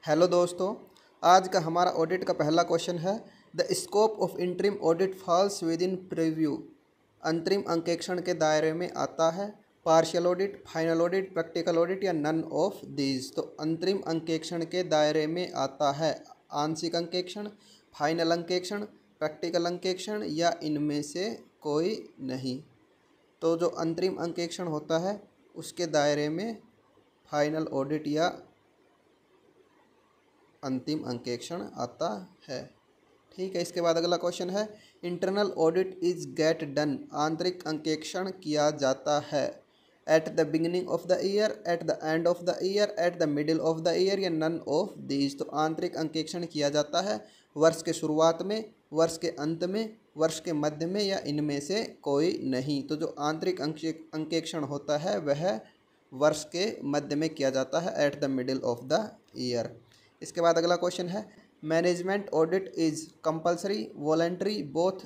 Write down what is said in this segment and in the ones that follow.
Hello दोस्तों, आज का हमारा ऑडिट का पहला क्वेश्चन है। The scope of interim audit falls within preview. अंतरिम अंकेक्षण के दायरे में आता है partial audit, final audit, practical audit या नन ऑफ दीज। तो अंतरिम अंकेक्षण के दायरे में आता है आंशिक अंकेक्षण, फाइनल अंकेक्षण, प्रैक्टिकल अंकेक्षण या इनमें से कोई नहीं। तो जो अंतरिम अंकेक्षण होता है उसके दायरे में फाइनल ऑडिट या अंतिम अंकेक्षण आता है। ठीक है, इसके बाद अगला क्वेश्चन है internal audit is get done. आंतरिक अंकेक्षण किया जाता है at the beginning of the year, at the end of the year, eight the middle of the year या नन ऑफ दीज। तो आंतरिक अंकेक्षण किया जाता है वर्ष के शुरुआत में, वर्ष के अंत में, वर्ष के मध्य में या इनमें से कोई नहीं। तो जो आंतरिक अंकेक्षण होता है वह वर्ष के मध्य में किया जाता है at the middle of the year. इसके बाद अगला क्वेश्चन है management audit is compulsory, voluntary, both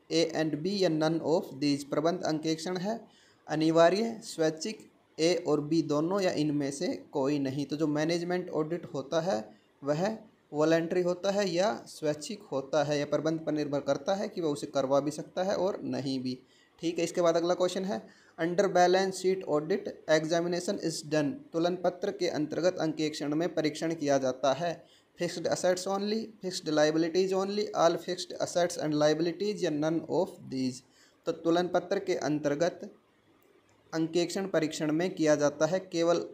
A and B या नन ऑफ दीज। प्रबंध अंकेक्षण है अनिवार्य, स्वैच्छिक, ए और बी दोनों या इनमें से कोई नहीं। तो जो मैनेजमेंट ऑडिट होता है वह वॉलंटरी होता है या स्वैच्छिक होता है, या प्रबंध पर निर्भर करता है कि वह उसे करवा भी सकता है और नहीं भी। ठीक है, इसके बाद अगला क्वेश्चन है under balance sheet audit examination is done. तुलन पत्र के अंतर्गत अंकेक्षण में परीक्षण किया जाता है fixed assets only, fixed liabilities only, all fixed assets and liabilities या नन ऑफ दीज। तो तुलन पत्र के अंतर्गत अंकेक्षण परीक्षण में किया जाता है केवल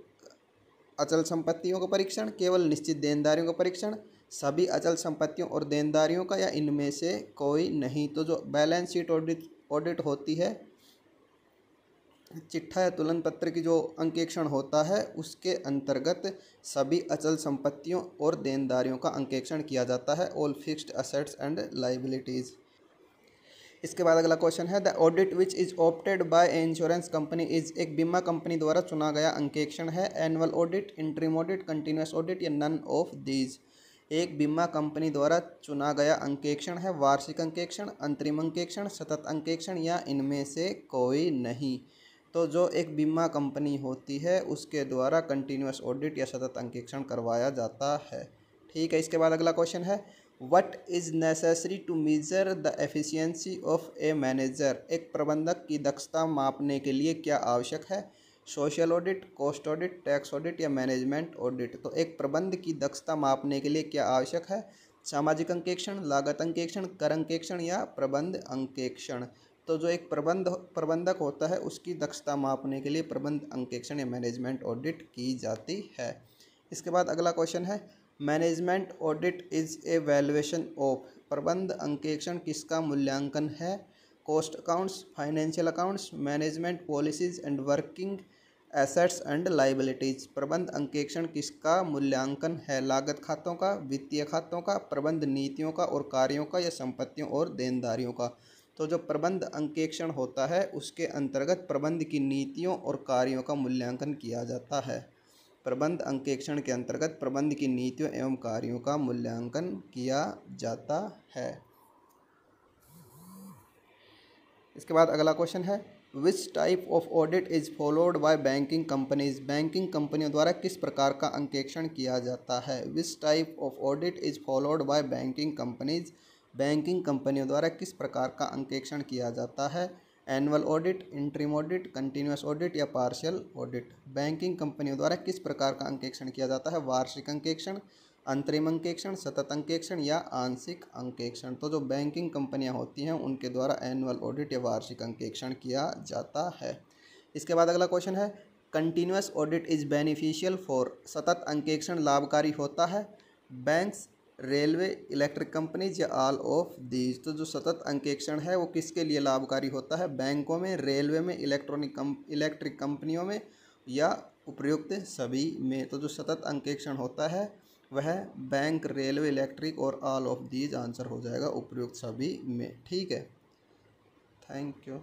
अचल संपत्तियों का परीक्षण, केवल निश्चित देनदारियों का परीक्षण, सभी अचल संपत्तियों और देनदारियों का या इनमें से कोई नहीं। तो जो बैलेंस शीट ऑडिट होती है, चिट्ठा या तुलन पत्र की जो अंकेक्षण होता है उसके अंतर्गत सभी अचल संपत्तियों और देनदारियों का अंकेक्षण किया जाता है, all fixed assets and liabilities. इसके बाद अगला क्वेश्चन है the audit which is opted by a insurance company is. एक बीमा कंपनी द्वारा चुना गया अंकेक्षण है annual audit, interim audit, continuous audit या नन ऑफ दीज। एक बीमा कंपनी द्वारा चुना गया अंकेक्षण है वार्षिक अंकेक्षण, अंतरिम अंकेक्षण, सतत अंकेक्षण या इनमें से कोई नहीं। तो जो एक बीमा कंपनी होती है उसके द्वारा कंटिन्यूस ऑडिट या सतत अंकेक्षण करवाया जाता है। ठीक है, इसके बाद अगला क्वेश्चन है what is necessary to measure the efficiency of a manager. एक प्रबंधक की दक्षता मापने के लिए क्या आवश्यक है? Social audit, cost audit, tax audit या मैनेजमेंट ऑडिट। तो एक प्रबंध की दक्षता मापने के लिए क्या आवश्यक है? सामाजिक अंकेक्षण, लागत अंकेक्षण, कर अंकेक्षण या प्रबंध अंकेक्षण। तो जो एक प्रबंधक होता है उसकी दक्षता मापने के लिए प्रबंध अंकेक्षण या मैनेजमेंट ऑडिट की जाती है। इसके बाद अगला क्वेश्चन है management audit is a valuation of. प्रबंध अंकेक्षण किसका मूल्यांकन है? Cost accounts, financial accounts, management policies and working assets and liabilities. प्रबंध अंकेक्षण किसका मूल्यांकन है? लागत खातों का, वित्तीय खातों का, प्रबंध नीतियों का और कार्यों का या संपत्तियों और देनदारियों का। तो जो प्रबंध अंकेक्षण होता है उसके अंतर्गत प्रबंध की नीतियों और कार्यों का मूल्यांकन किया जाता है। प्रबंध अंकेक्षण के अंतर्गत प्रबंध की नीतियों एवं कार्यों का मूल्यांकन किया जाता है। इसके बाद अगला क्वेश्चन है which type of audit is followed by banking companies. Banking कंपनियों द्वारा किस प्रकार का अंकेक्षण किया जाता है? Which type of audit is followed by banking companies. Banking कंपनियों द्वारा किस प्रकार का अंकेक्षण किया जाता है? Annual audit, interim audit, continuous audit या पार्शियल ऑडिट। बैंकिंग कंपनियों द्वारा किस प्रकार का अंकेक्षण किया जाता है? वार्षिक अंकेक्षण, अंतरिम अंकेक्षण, सतत अंकेक्षण या आंशिक अंकेक्षण। तो जो बैंकिंग कंपनियां होती हैं उनके द्वारा एनुअल ऑडिट या वार्षिक अंकेक्षण किया जाता है। इसके बाद अगला क्वेश्चन है continuous audit is beneficial for. सतत अंकेक्षण लाभकारी होता है बैंक्स, रेलवे, इलेक्ट्रिक कंपनीज या ऑल ऑफ दीज। तो जो सतत अंकेक्षण है वो किसके लिए लाभकारी होता है? बैंकों में, रेलवे में, इलेक्ट्रिक कंपनियों में या उपयुक्त सभी में। तो जो सतत अंकेक्षण होता है वह बैंक, रेलवे, इलेक्ट्रिक और ऑल ऑफ दीज आंसर हो जाएगा उपयुक्त सभी में। ठीक है, थैंक यू।